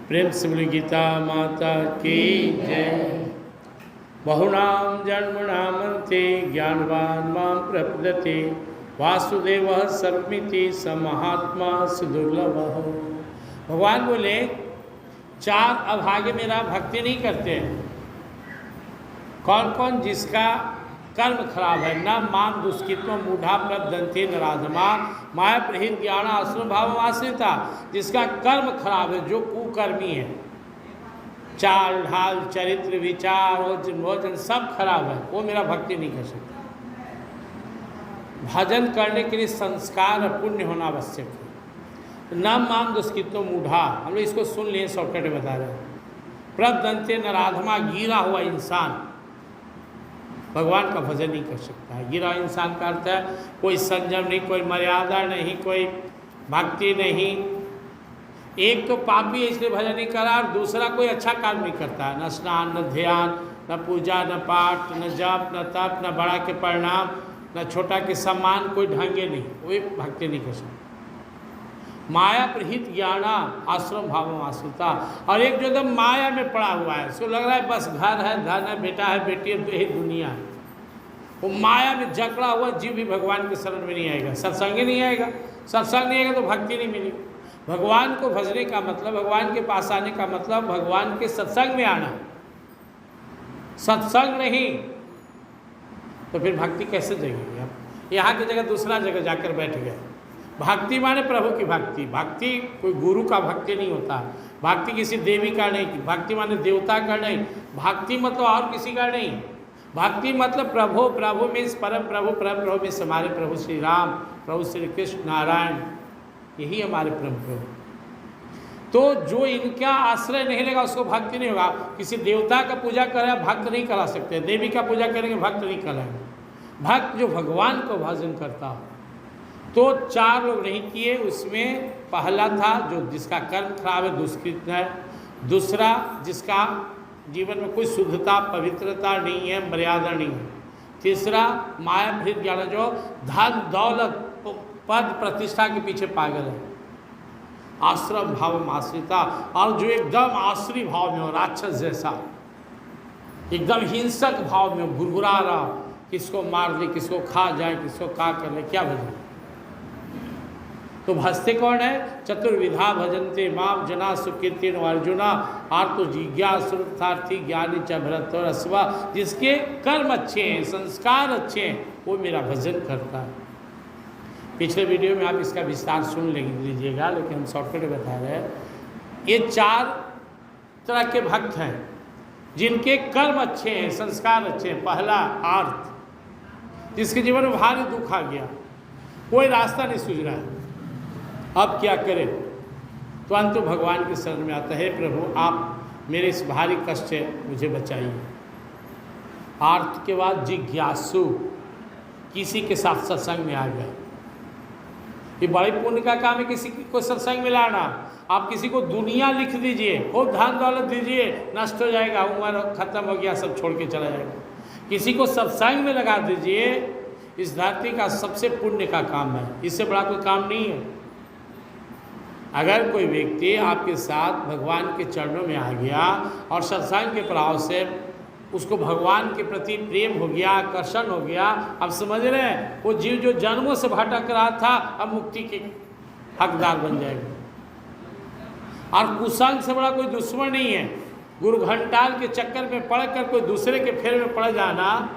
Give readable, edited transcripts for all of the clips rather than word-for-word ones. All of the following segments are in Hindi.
प्रेम से बोली गीता माता की जय। बहुनाम जन्मनामन्ते ज्ञानवान मां प्रपद्यते वासुदेवः सर्वमिति स महात्मा सुदुर्लभः। भगवान बोले चार अभागे मेरा भक्ति नहीं करते हैं। कौन कौन? जिसका कर्म खराब है। न माम दुष्कृत्व मूढ़ा प्रदंते नराधमा माया प्रहित ज्ञान आश्रम भाव आश्रिता। जिसका कर्म खराब है, जो कुकर्मी है, चाल ढाल चरित्र विचार भोजन सब खराब है, वो मेरा भक्ति नहीं कर सकता। भजन करने के लिए संस्कार और पुण्य होना आवश्यक है। न माम दुष्कृत्व मूढ़ा, हम लोग इसको सुन लिए, शॉर्टकट में बता रहे हैं। प्रदंते नराधमा, गिरा हुआ इंसान भगवान का भजन नहीं कर सकता है। गिरा इंसान का अर्थ है कोई संयम नहीं, कोई मर्यादा नहीं, कोई भक्ति नहीं। एक तो पापी है इसलिए भजन नहीं करा, और दूसरा कोई अच्छा काम नहीं करता, न स्नान न ध्यान न पूजा न पाठ न जप न तप न बड़ा के परिणाम न छोटा के सम्मान, कोई ढंगे नहीं, कोई भक्ति नहीं कर सकता। माया प्रहित ज्ञाना आश्रम भाव आश्रिता, और एक जो एकदम माया में पड़ा हुआ है, उसको लग रहा है बस घर है, धन है, बेटा है, बेटी है, यही दुनिया है। वो माया में जकड़ा हुआ जीव भी भगवान के शरण में नहीं आएगा, सत्संग ही नहीं आएगा। सत्संग नहीं आएगा तो भक्ति नहीं मिलेगी। भगवान को भजने का मतलब, भगवान के पास आने का मतलब भगवान के सत्संग में आना। सत्संग नहीं तो फिर भक्ति कैसे जगेगी? आप यहाँ की जगह दूसरा जगह जाकर बैठ गए। भक्ति माने प्रभु की भक्ति। भक्ति कोई गुरु का भक्ति नहीं होता, भक्ति किसी देवी का नहीं, भक्ति माने देवता का नहीं, भक्ति मतलब और किसी का नहीं। भक्ति मतलब प्रभु, प्रभु में परम प्रभु, परम प्रभु में हमारे प्रभु श्री राम, प्रभु श्री कृष्ण नारायण, यही हमारे परम प्रभु। तो जो इनका आश्रय नहीं लेगा उसको भक्ति नहीं होगा। किसी देवता का पूजा करें भक्त नहीं करा सकते, देवी का पूजा करेंगे भक्त नहीं कराएंगे। भक्त जो भगवान को भजन करता हो। तो चार लोग नहीं किए, उसमें पहला था जो जिसका कर्म खराब है, दुष्कृत है। दूसरा जिसका जीवन में कोई शुद्धता पवित्रता नहीं है, मर्यादा नहीं है। तीसरा माया भृत ज्ञान, जो धन दौलत पद प्रतिष्ठा के पीछे पागल है। आश्रम भाव आश्रिता, और जो एकदम आश्री भाव में हो, राक्षस जैसा, एकदम हिंसक भाव में गुरगुरा रहा, किसको मार दे, किसको खा जाए, किसको का कर ले, क्या भजन? तो भजते कौन है? चतुर्विधा भजन्ते माम जना सुकीर्तिन अर्जुना आर्तो जिज्ञासुर्थार्थी ज्ञानी च भरत और अस्वा। जिसके कर्म अच्छे हैं, संस्कार अच्छे हैं, वो मेरा भजन करता है। पिछले वीडियो में आप इसका विस्तार सुन लीजिएगा, लेकिन हम शॉर्टकट में बता रहे हैं। ये चार तरह के भक्त हैं जिनके कर्म अच्छे हैं, संस्कार अच्छे हैं। पहला आर्त, जिसके जीवन में भारी दुख आ गया, कोई रास्ता नहीं सूझ रहा है, अब क्या करें? तो अंत भगवान के शरण में आता है, प्रभु आप मेरे इस भारी कष्ट से मुझे बचाइए। आर्त के बाद जिज्ञासु, किसी के साथ सत्संग में आ गए। ये बड़े पुण्य का काम है किसी को सत्संग में लाना। आप किसी को दुनिया लिख दीजिए, खूब धन दौलत दीजिए, नष्ट हो जाएगा, उम्र खत्म हो गया, सब छोड़ के चला जाएगा। किसी को सत्संग में लगा दीजिए, इस धरती का सबसे पुण्य का काम है, इससे बड़ा कोई काम नहीं है। अगर कोई व्यक्ति आपके साथ भगवान के चरणों में आ गया और सत्संग के प्रभाव से उसको भगवान के प्रति प्रेम हो गया, आकर्षण हो गया, अब समझ रहे हैं, वो जीव जो जन्मों से भटक रहा था अब मुक्ति के हकदार बन जाएगा। और कुसंग से बड़ा कोई दुश्मन नहीं है। गुरु घंटाल के चक्कर में पड़कर कोई दूसरे के फेर में पड़ जाना,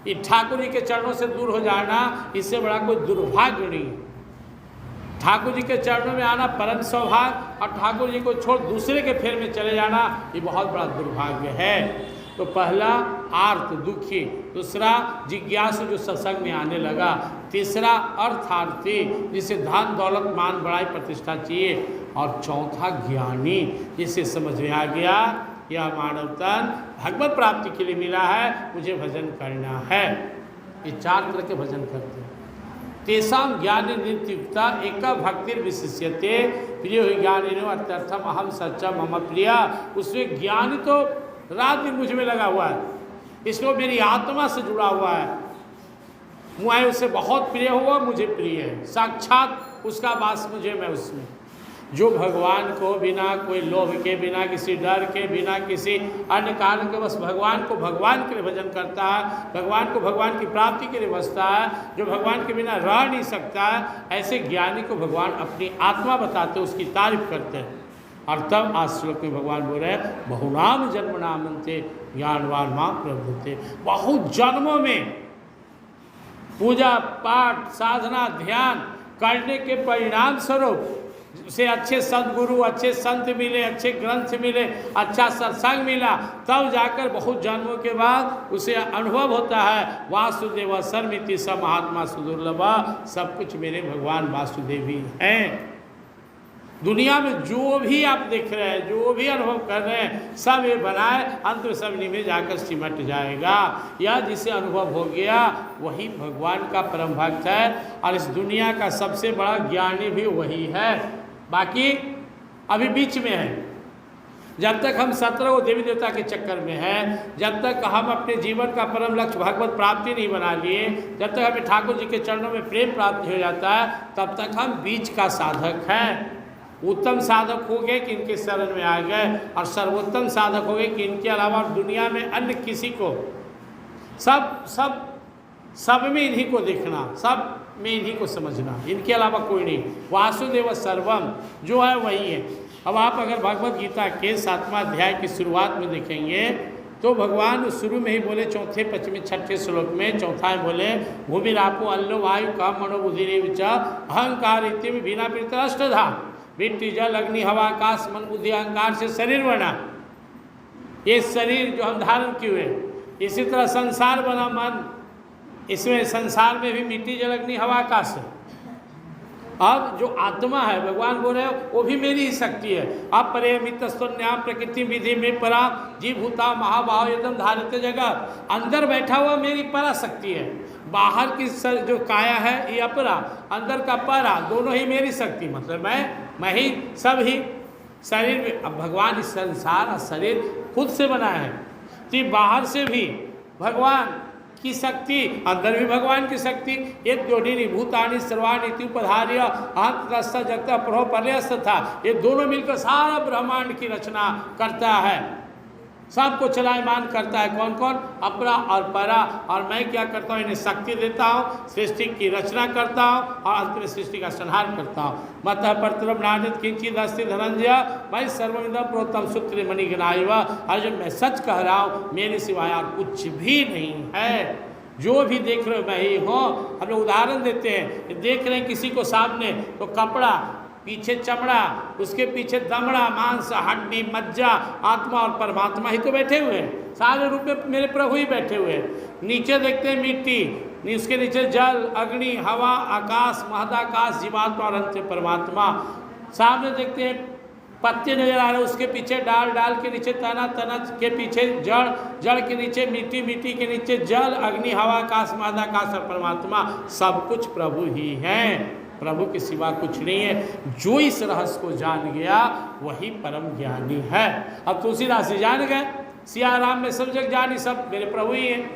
ये ठाकुर जी के चरणों से दूर हो जाना, इससे बड़ा कोई दुर्भाग्य नहीं है। ठाकुर जी के चरणों में आना परम सौभाग्य, और ठाकुर जी को छोड़ दूसरे के फेर में चले जाना ये बहुत बड़ा दुर्भाग्य है। तो पहला आर्त दुखी, दूसरा जिज्ञासु जो सत्संग में आने लगा, तीसरा अर्थार्थी जिसे धन दौलत मान बड़ाई प्रतिष्ठा चाहिए, और चौथा ज्ञानी जिसे समझ में आ गया यह मानव तन भगवत प्राप्ति के लिए मिला है, मुझे भजन करना है। ये चार तरह के भजन करते हैं। तेषां ज्ञानी नित्युक्ता एक भक्तिर विशिष्यते प्रिय ज्ञानिनो अत्यर्थम अहम सच्चा मम प्रिया। उसमें ज्ञानी तो रात दिन मुझ में लगा हुआ है, इसलिए मेरी आत्मा से जुड़ा हुआ है, मैं उससे बहुत प्रिय हुआ, मुझे प्रिय है, साक्षात उसका वास मुझे, मैं उसमें। जो भगवान को बिना कोई लोभ के, बिना किसी डर के, बिना किसी अन्य कारण के बस भगवान को भगवान के लिए भजन करता है, भगवान को भगवान की प्राप्ति के लिए बसता है, जो भगवान के बिना रह नहीं सकता है, ऐसे ज्ञानी को भगवान अपनी आत्मा बताते, उसकी तारीफ करते हैं। और तब आज श्लोक में भगवान बोल रहे हैं बहुनाम जन्म नामन्ते ज्ञानवान मां प्रबुद्धते। बहुत जन्मों में पूजा पाठ साधना ध्यान करने के परिणाम स्वरूप उसे अच्छे सद्गुरु, अच्छे संत मिले, अच्छे ग्रंथ मिले, अच्छा सत्संग मिला, तब जाकर बहुत जन्मों के बाद उसे अनुभव होता है वासुदेव सर्वमिति स महात्मा सुदुर्लभ, सब कुछ मेरे भगवान वासुदेव ही हैं। दुनिया में जो भी आप देख रहे हैं, जो भी अनुभव कर रहे हैं, सब ये बनाए, अंत में सब में जाकर सिमट जाएगा। यह जिसे अनुभव हो गया वही भगवान का परम भक्त है, और इस दुनिया का सबसे बड़ा ज्ञानी भी वही है। बाकी अभी बीच में है। जब तक हम 17 देवी देवता के चक्कर में हैं, जब तक हम अपने जीवन का परम लक्ष्य भगवत प्राप्ति नहीं बना लिए, जब तक हमें ठाकुर जी के चरणों में प्रेम प्राप्ति हो जाता है, तब तक हम बीच का साधक हैं। उत्तम साधक हो गए कि इनके शरण में आ गए, और सर्वोत्तम साधक हो गए कि इनके अलावा दुनिया में अन्य किसी को, सब में इन्हीं को देखना, सब में इन्हीं को समझना, इनके अलावा कोई नहीं। वासुदेव सर्वम जो है वही है। अब आप अगर भगवत गीता के 7वां अध्याय की शुरुआत में देखेंगे तो भगवान शुरू में ही बोले, चौथे पंचमे छठे श्लोक में चौथा में बोले भूमिरापो अल्लो वायु काम मनोबुद्धि रेव च अहंकार इत्यम बिना प्रीतराष्ट्रधा, मिट्टी जल अग्नि हवा आकाश मन बुद्धि अहंकार से शरीर बना। ये शरीर जो हम धारण किए हुए, इसी तरह संसार बना मन, इसमें संसार में भी मिट्टी जल अग्नि हवा आकाश है। अब जो आत्मा है भगवान बोल रहे हैं वो भी मेरी ही शक्ति है। अब परिमितन्याम प्रकृति विधि में परा जीभूता महाभाव एकदम धारित जगत, अंदर बैठा हुआ मेरी परा शक्ति है। बाहर की जो काया है ये अपरा, अंदर का परा, दोनों ही मेरी शक्ति। मतलब मैं ही सब ही शरीर में। अब भगवान इस संसार और शरीर खुद से बनाया है, तो बाहर से भी भगवान की शक्ति, अंदर भी भगवान की शक्ति। एक योनिनी भूतानि सर्वाणि उपधार्य अंतरस्थ जगत प्रभो पर्यस्त था, ये दोनों मिलकर सारा ब्रह्मांड की रचना करता है, सबको चलायमान करता है। कौन कौन? अपरा और परा। और मैं क्या करता हूँ, इन्हें शक्ति देता हूँ, सृष्टि की रचना करता हूँ और अंत में सृष्टि का संहार करता हूँ। मतः परतरम नान्यत् किंचित् अस्ति धनंजय मैं सर्वमिदं प्रोक्तम सूत्रे मणिगणाय वा। अर्जुन मैं सच कह रहा हूँ, मेरे सिवाय और कुछ भी नहीं है। जो भी देख रहे हो मैं ही हूँ। हम लोग उदाहरण देते हैं, देख रहे हैं किसी को सामने तो कपड़ा, पीछे चमड़ा, उसके पीछे दमड़ा, मांस, हड्डी, मज्जा, आत्मा और परमात्मा ही तो बैठे हुए हैं। सारे रूप में मेरे प्रभु ही बैठे हुए हैं। नीचे देखते हैं मिट्टी, उसके नीचे जल, अग्नि, हवा, आकाश, महदाकाश, जीवात्मा और अंत परमात्मा। सामने देखते हैं पत्ते नजर आ रहे हैं, उसके पीछे डाल, डाल के नीचे तना, तना के पीछे जड़, जड़ के नीचे मिट्टी, मिट्टी के नीचे जल, अग्नि, हवा, आकाश, महदाकाश और परमात्मा। सब कुछ प्रभु ही हैं, प्रभु के सिवा कुछ नहीं है। जो इस रहस्य को जान गया वही परम ज्ञानी है। अब तुलसीदास जी जान गए, सिया राम ने सब जग जानी, सब मेरे प्रभु ही हैं।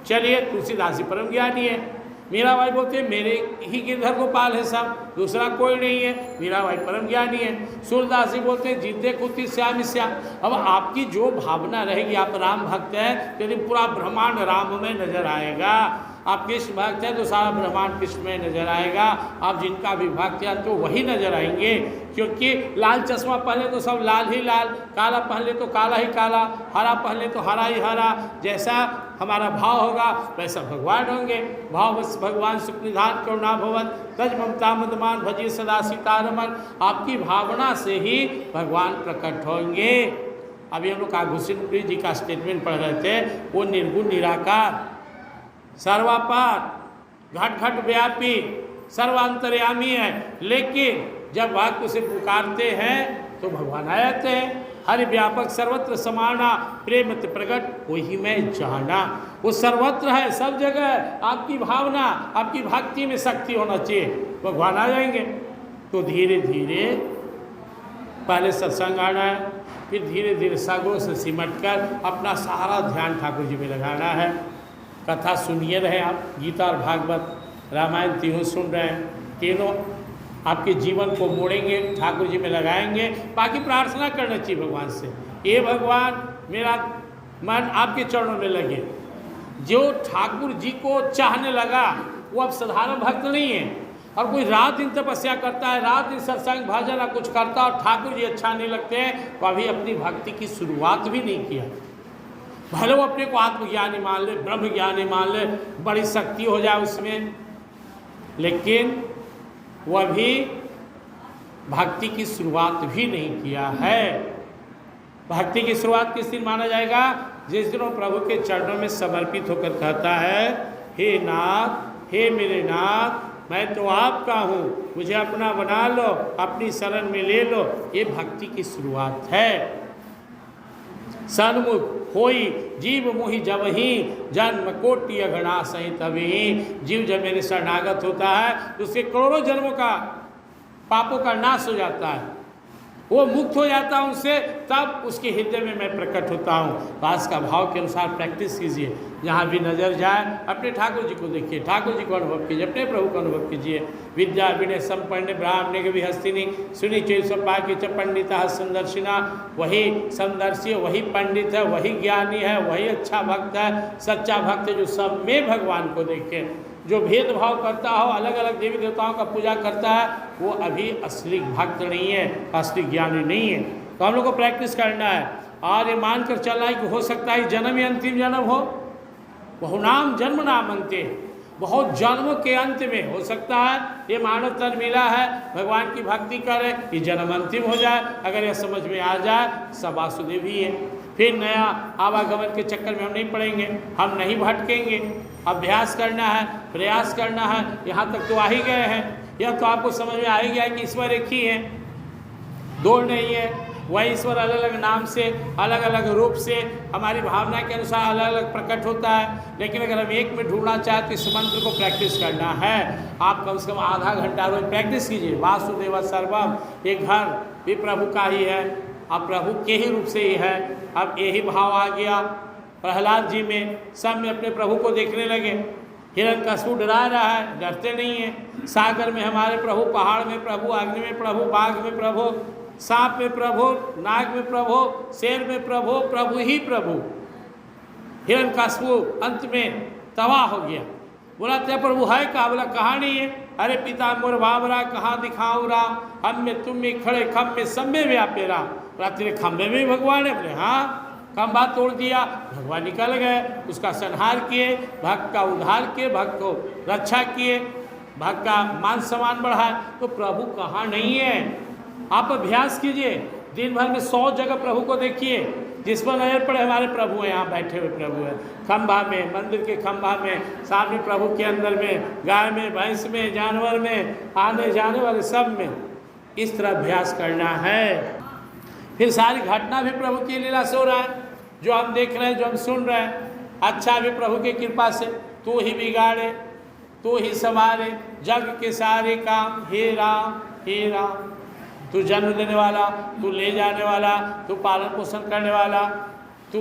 चलिए तुलसीदास जी परम ज्ञानी है। मीराबाई बोलते हैं मेरे ही गिरधर गोपाल है सब, दूसरा कोई नहीं है। मीराबाई परम ज्ञानी है। सूरदास जी बोलते हैं जिद्दे कुति श्याम श्याम। अब आपकी जो भावना रहेगी, आप राम भक्त हैं यदि पूरा ब्रह्मांड राम में नजर आएगा, आप कृष्ण भक्त हैं तो सारा ब्रह्मांड कृष्ण में नजर आएगा। आप जिनका भी भक्त हैं तो वही नजर आएंगे, क्योंकि लाल चश्मा पहले तो सब लाल ही लाल, काला पहले तो काला ही काला, हरा पहले तो हरा ही हरा। जैसा हमारा भाव होगा वैसा भगवान होंगे। भाव बस भगवान सुखनिधान करुणा भवन तज ममता मदमान भजिए सदा सीतारमन। आपकी भावना से ही भगवान प्रकट होंगे। अभी हम लोग काघुसिन जी का स्टेटमेंट पढ़ रहे थे, वो निर्गुण निराकार सर्वापार घट घट व्यापी सर्वांतर्यामी है, लेकिन जब भक्त उसे पुकारते हैं तो भगवान आ जाते हैं। हरि व्यापक सर्वत्र समाना प्रेमत प्रकट वही मैं जाना। वो सर्वत्र है, सब जगह है। आपकी भावना, आपकी भक्ति में शक्ति होना चाहिए, भगवान आ जाएंगे। तो धीरे धीरे पहले सत्संग आना है, फिर धीरे धीरे सागरों से सिमट कर अपना सारा ध्यान ठाकुर जी में लगाना है। कथा सुनिए रहे आप, गीता और भागवत रामायण तीनों सुन रहे हैं, तीनों आपके जीवन को मोड़ेंगे, ठाकुर जी में लगाएंगे। बाकी प्रार्थना करना चाहिए भगवान से, ये भगवान मेरा मन आपके चरणों में लगे। जो ठाकुर जी को चाहने लगा वो अब साधारण भक्त नहीं है। और कोई रात दिन तपस्या करता है, रात दिन सत्संग भजन या कुछ करता है और ठाकुर जी अच्छा नहीं लगते हैं, तो अभी अपनी भक्ति की शुरुआत भी नहीं किया। भले वो अपने को आत्मज्ञानी मान ले, ब्रह्म ज्ञानी मान ले, बड़ी शक्ति हो जाए उसमें, लेकिन वह भी भक्ति की शुरुआत भी नहीं किया है। भक्ति की शुरुआत किस दिन माना जाएगा? जिस दिन वो प्रभु के चरणों में समर्पित होकर कहता है, हे नाथ, हे मेरे नाथ, मैं तो आपका हूँ, मुझे अपना बना लो, अपनी शरण में ले लो। ये भक्ति की शुरुआत है। सन्मुख होई जीव मुहि जब ही जन्म कोटि अगणा सही तभी। जीव जब मेरे शरणागत होता है तो उसके करोड़ों जन्मों का पापों का नाश हो जाता है, वो मुक्त हो जाता है उनसे, तब उसके हृदय में मैं प्रकट होता हूँ। दास का भाव के अनुसार प्रैक्टिस कीजिए। जहाँ भी नजर जाए अपने ठाकुर जी को देखिए, ठाकुर जी को अनुभव कीजिए, अपने प्रभु को अनुभव कीजिए। विद्या विनय संपन्न ब्राह्मणे के भी हस्तिनी सुनी चेसपा की च पंडिता संदर्शिना। वही संदर्शी, वही पंडित है, वही ज्ञानी है, वही अच्छा भक्त है, सच्चा भक्त है, जो सब में भगवान को देखे। जो भेदभाव करता हो, अलग अलग देवी देवताओं का पूजा करता है, वो अभी असली भक्त नहीं है, असली ज्ञानी नहीं है। तो हम लोग को प्रैक्टिस करना है और ये मानकर चलना है कि हो सकता है जन्म ही अंतिम जन्म हो। बहुनाम जन्म नाम अंते, बहुत जन्मों के अंत में हो सकता है ये मानव तन मिला है, भगवान की भक्ति करे, ये जन्म अंतिम हो जाए। अगर यह समझ में आ जाए सब वासुदेव ही है। फिर नया आवागमन के चक्कर में हम नहीं पड़ेंगे, हम नहीं भटकेंगे। अभ्यास करना है, प्रयास करना है। यहाँ तक तो आ ही गए हैं, यह तो आपको समझ में आ ही गया कि ईश्वर एक ही है, दो नहीं है। वह ईश्वर अलग अलग नाम से, अलग अलग रूप से, हमारी भावना के अनुसार अलग अलग प्रकट होता है। लेकिन अगर हम एक में ढूंढना चाहते तो इस मंत्र को प्रैक्टिस करना है। आप कम से कम आधा घंटा रोज प्रैक्टिस कीजिए। वासुदेव सर्वम, ये घर भी प्रभु का ही है, अब प्रभु के ही रूप से ही है। अब यही भाव आ गया प्रहलाद जी में, सब में अपने प्रभु को देखने लगे। हिरण्यकशिपु डरा रहा है, डरते नहीं है। सागर में हमारे प्रभु, पहाड़ में प्रभु, अग्नि में प्रभु, बाघ में प्रभु, सांप में प्रभु, नाग में प्रभु, शेर में प्रभु, प्रभु ही प्रभु। हिरण्यकशिपु अंत में तबाह हो गया। बोला तेरा प्रभु है कहाँ? बोला कहाँ नहीं है। अरे पिता मोर बाबरा कहाँ दिखाऊँ राम, हम में तुम में खड़े खम में सब में व्यापे राम। बोला तेरे खम्भे में भी भगवान है? बोले हाँ। खंभा तोड़ दिया, भगवान निकल गए, उसका संहार किए, भक्त का उद्धार किए, भक्त को रक्षा किए, भक्त का मान सम्मान बढ़ाए। तो प्रभु कहाँ नहीं है? आप अभ्यास कीजिए, दिन भर में 100 जगह प्रभु को देखिए। जिस पर नजर पड़े हमारे प्रभु हैं, यहाँ बैठे हुए प्रभु हैं। खंभा में, मंदिर के खंभा में, सामने प्रभु के अंदर में, गाय में, भैंस में, जानवर में, आने जाने वाले सब में। इस तरह अभ्यास करना है। फिर सारी घटना भी प्रभु की लीला से हो रहा है, जो हम देख रहे हैं, जो हम सुन रहे हैं। अच्छा भी प्रभु की कृपा से, तू ही बिगाड़े, तू ही संवारे जग के सारे काम, हे राम हे राम। तू जन्म देने वाला, तू ले जाने वाला, तू पालन पोषण करने वाला, तू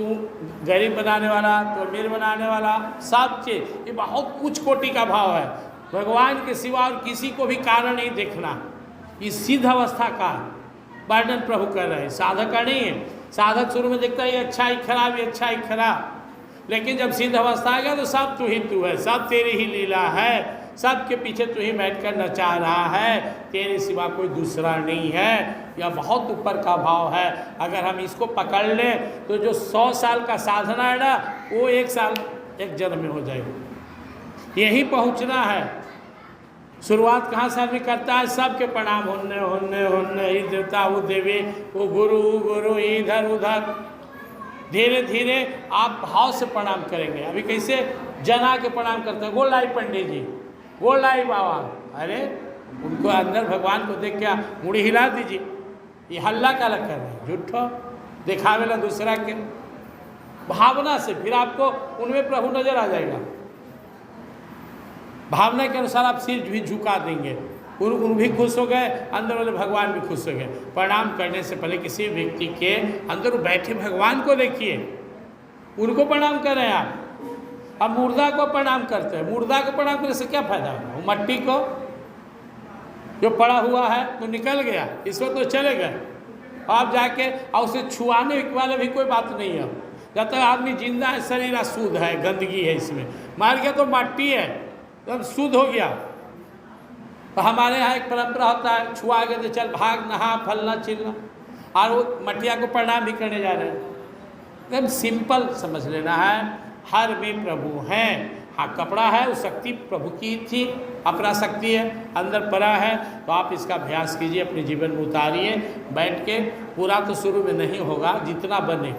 गरीब बनाने वाला, तू अमीर बनाने वाला, सब चीज़। ये बहुत उच्च कोटि का भाव है। भगवान के सिवा और किसी को भी कारण नहीं देखना। ये सिद्ध अवस्था का वर्णन प्रभु कर रहे हैं, साधक का नहीं है। साधक शुरू में देखता है ये अच्छा ही खराब, ये अच्छा ही खराब, लेकिन जब सिद्ध अवस्था आ गया तो सब तू ही तू है, सब तेरी ही लीला है, सब के पीछे तू ही बैठकर नचा रहा है, तेरे सिवा कोई दूसरा नहीं है। यह बहुत ऊपर का भाव है। अगर हम इसको पकड़ लें तो जो 100 साल का साधना है ना, वो 1 साल 1 जन्म में हो जाएगी। यही पहुंचना है। शुरुआत कहाँ से आदमी करता है? सबके प्रणाम होने होने होने, ये देवता वो देवी, वो गुरु गुरु, इधर उधर। धीरे धीरे आप भाव से प्रणाम करेंगे। अभी कैसे जना के प्रणाम करते हैं, गोल लाई पंडित जी, गोल लाई बाबा। अरे उनको अंदर भगवान को देख क्या मुड़ी हिला दीजिए। ये हल्ला का लग कर रहे हैं, झूठो दिखावेला दूसरा के भावना से। फिर आपको उनमें प्रभु नजर आ जाएगा। भावना के अनुसार आप सिर भी झुका देंगे, उन भी खुश हो गए, अंदर वाले भगवान भी खुश हो गए। प्रणाम करने से पहले किसी व्यक्ति के अंदर बैठे भगवान को देखिए, उनको प्रणाम कर रहे हैं आप। अब मुर्दा को प्रणाम करते हैं, मुर्दा को प्रणाम करने से क्या फायदा होगा? मट्टी को जो पड़ा हुआ है तो निकल गया, ईश्वर तो चले गए। आप जाके और उसे छुआने वाले भी कोई बात नहीं है। जब तक आदमी जिंदा है, शरीर अशुद्ध है, गंदगी है इसमें, मार गया तो मट्टी है, तब शुद्ध हो गया। तो हमारे यहाँ एक परंपरा होता है, छुआ गए तो चल भाग, नहा, फलना चिलना, और वो मटिया को प्रणाम भी करने जा रहे हैं। एकदम सिंपल समझ लेना है, हर में प्रभु हैं। हाँ, कपड़ा है वो शक्ति प्रभु की थी, अपना शक्ति है, अंदर पड़ा है, तो आप इसका अभ्यास कीजिए, अपने जीवन में उतारिए बैठ के। पूरा तो शुरू में नहीं होगा, जितना बने।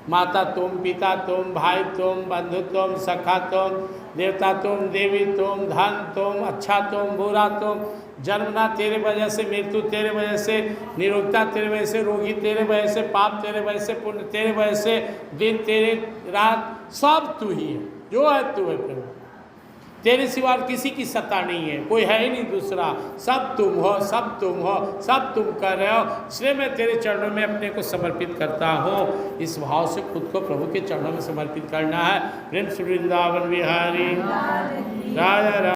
माता तुम, पिता तुम, भाई तुम, बंधु तुम, सखा तुम, देवता तुम, देवी तुम, धन तुम, अच्छा तुम, बुरा तुम, जन्मना तेरे वजह से, मृत्यु तेरे वजह से, निरोगता तेरे वजह से, रोगी तेरे वजह से, पाप तेरे वजह से, पुण्य तेरे वजह से, दिन तेरे, रात सब तू ही है, जो है तू है प्रभु। तेरे सिवा किसी की सत्ता नहीं है, कोई है ही नहीं दूसरा, सब तुम हो, सब तुम हो, सब तुम कर रहे हो। इसलिए मैं तेरे चरणों में अपने को समर्पित करता हूँ। इस भाव से खुद को प्रभु के चरणों में समर्पित करना है। प्रेम से वृंदावन बिहारी राजा।